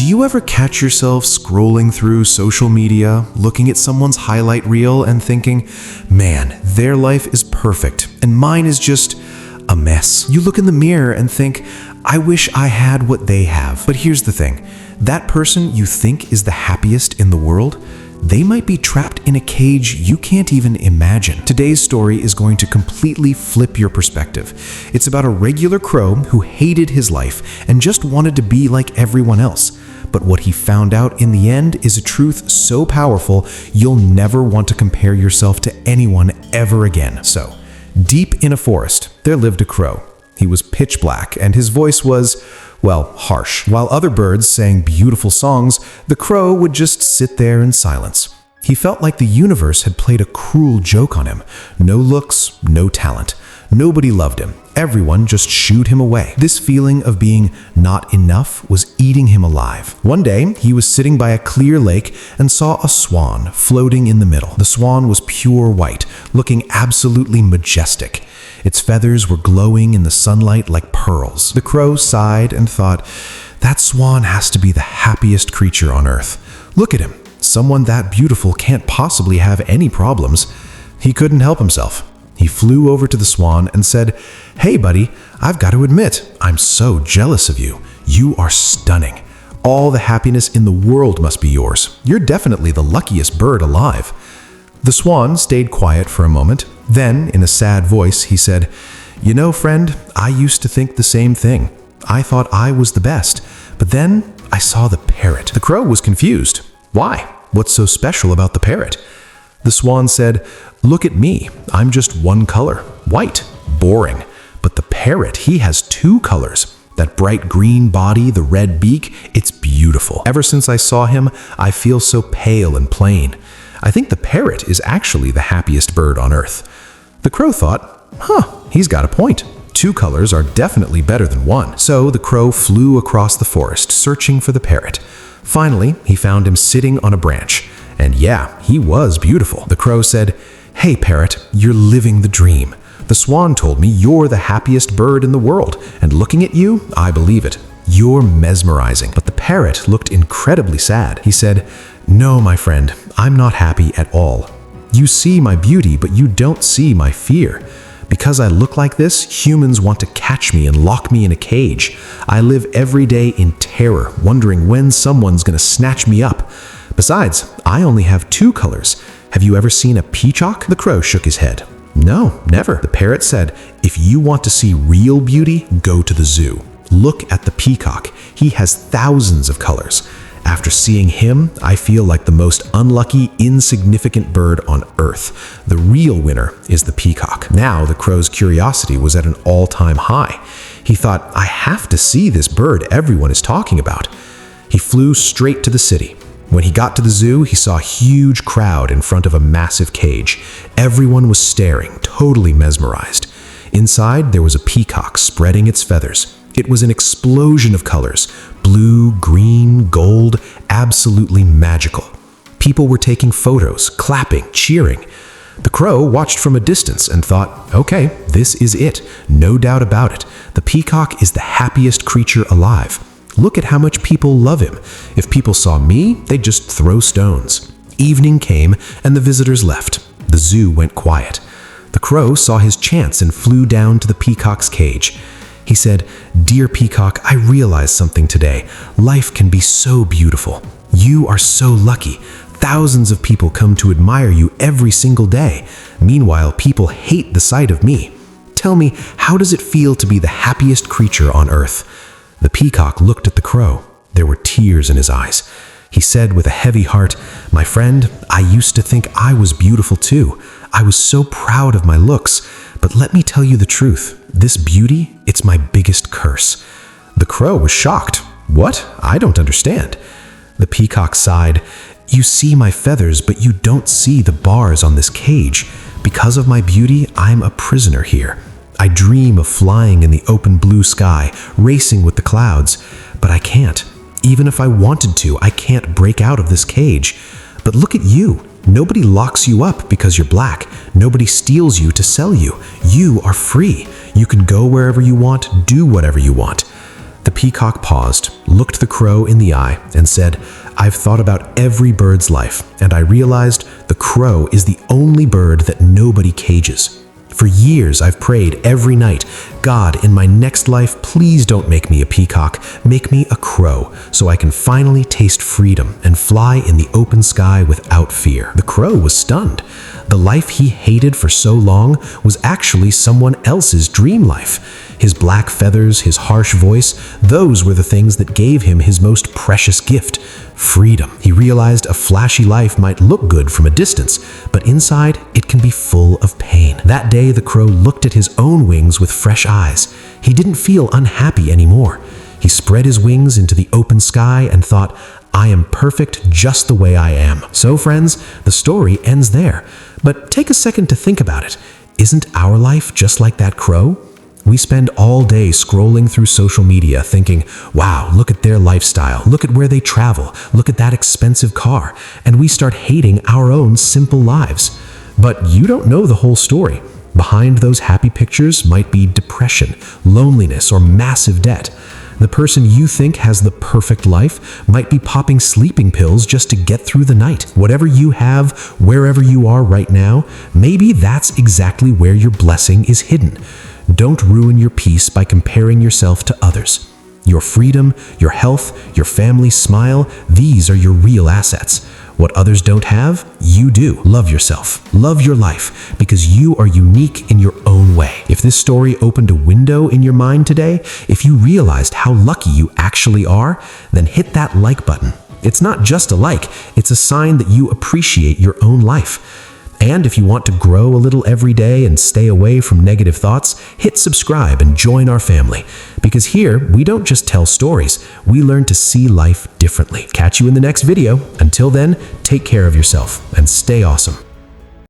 you ever catch yourself scrolling through social media, looking at someone's highlight reel and thinking, man, their life is perfect and mine is just a mess? You look in the mirror and think, I wish I had what they have. But here's the thing, that person you think is the happiest in the world, they might be trapped in a cage you can't even imagine. Today's story is going to completely flip your perspective. It's about a regular crow who hated his life and just wanted to be like everyone else. But what he found out in the end is a truth so powerful, you'll never want to compare yourself to anyone ever again. So, deep in a forest, there lived a crow. He was pitch black, and his voice was, well, harsh. While other birds sang beautiful songs, the crow would just sit there in silence. He felt like the universe had played a cruel joke on him. No looks, no talent. Nobody loved him. Everyone just shooed him away. This feeling of being not enough was eating him alive. One day, he was sitting by a clear lake and saw a swan floating in the middle. The swan was pure white, looking absolutely majestic. Its feathers were glowing in the sunlight like pearls. The crow sighed and thought, that swan has to be the happiest creature on earth. Look at him. Someone that beautiful can't possibly have any problems. He couldn't help himself. He flew over to the swan and said, hey buddy, I've got to admit, I'm so jealous of you. You are stunning. All the happiness in the world must be yours. You're definitely the luckiest bird alive. The swan stayed quiet for a moment. Then, in a sad voice, he said, you know, friend, I used to think the same thing. I thought I was the best. But then I saw the parrot. The crow was confused. Why? What's so special about the parrot? The swan said, look at me. I'm just one color, white, boring. But the parrot, he has two colors. That bright green body, the red beak, it's beautiful. Ever since I saw him, I feel so pale and plain. I think the parrot is actually the happiest bird on earth. The crow thought, he's got a point. Two colors are definitely better than one. So the crow flew across the forest, searching for the parrot. Finally, he found him sitting on a branch. And yeah, he was beautiful. The crow said, hey parrot, you're living the dream. The swan told me you're the happiest bird in the world, and looking at you, I believe it. You're mesmerizing. But the parrot looked incredibly sad. He said, no, my friend, I'm not happy at all. You see my beauty, but you don't see my fear. Because I look like this, humans want to catch me and lock me in a cage. I live every day in terror, wondering when someone's gonna snatch me up. Besides, I only have two colors. Have you ever seen a peacock? The crow shook his head. No, never. The parrot said, if you want to see real beauty, go to the zoo. Look at the peacock. He has thousands of colors. After seeing him, I feel like the most unlucky, insignificant bird on earth. The real winner is the peacock. Now the crow's curiosity was at an all-time high. He thought, I have to see this bird everyone is talking about. He flew straight to the city. When he got to the zoo, he saw a huge crowd in front of a massive cage. Everyone was staring, totally mesmerized. Inside, there was a peacock spreading its feathers. It was an explosion of colors, blue, green, gold, absolutely magical. People were taking photos, clapping, cheering. The crow watched from a distance and thought, okay, this is it, no doubt about it. The peacock is the happiest creature alive. Look at how much people love him. If people saw me, they'd just throw stones. Evening came and the visitors left. The zoo went quiet. The crow saw his chance and flew down to the peacock's cage. He said, dear peacock, I realized something today. Life can be so beautiful. You are so lucky. Thousands of people come to admire you every single day. Meanwhile, people hate the sight of me. Tell me, how does it feel to be the happiest creature on earth? The peacock looked at the crow. There were tears in his eyes. He said with a heavy heart, my friend, I used to think I was beautiful too. I was so proud of my looks. But let me tell you the truth. This beauty, it's my biggest curse. The crow was shocked. What? I don't understand. The peacock sighed. You see my feathers, but you don't see the bars on this cage. Because of my beauty, I'm a prisoner here. I dream of flying in the open blue sky, racing with the clouds, but I can't. Even if I wanted to, I can't break out of this cage. But look at you. Nobody locks you up because you're black. Nobody steals you to sell you. You are free. You can go wherever you want, do whatever you want. The peacock paused, looked the crow in the eye, and said, "I've thought about every bird's life, and I realized the crow is the only bird that nobody cages. For years, I've prayed every night, God, in my next life, please don't make me a peacock, make me a crow, so I can finally taste freedom and fly in the open sky without fear." The crow was stunned. The life he hated for so long was actually someone else's dream life. His black feathers, his harsh voice, those were the things that gave him his most precious gift, freedom. He realized a flashy life might look good from a distance, but inside it can be full of pain. That day, the crow looked at his own wings with fresh eyes. He didn't feel unhappy anymore. He spread his wings into the open sky and thought, "I am perfect just the way I am." So friends, the story ends there. But take a second to think about it. Isn't our life just like that crow? We spend all day scrolling through social media thinking, wow, look at their lifestyle, look at where they travel, look at that expensive car, and we start hating our own simple lives. But you don't know the whole story. Behind those happy pictures might be depression, loneliness, or massive debt. The person you think has the perfect life might be popping sleeping pills just to get through the night. Whatever you have, wherever you are right now, maybe that's exactly where your blessing is hidden. Don't ruin your peace by comparing yourself to others. Your freedom, your health, your family's smile, these are your real assets. What others don't have, you do. Love yourself. Love your life, because you are unique in your own way. If this story opened a window in your mind today, if you realized how lucky you actually are, then hit that like button. It's not just a like, it's a sign that you appreciate your own life. And if you want to grow a little every day and stay away from negative thoughts, hit subscribe and join our family. Because here, we don't just tell stories, we learn to see life differently. Catch you in the next video. Until then, take care of yourself and stay awesome.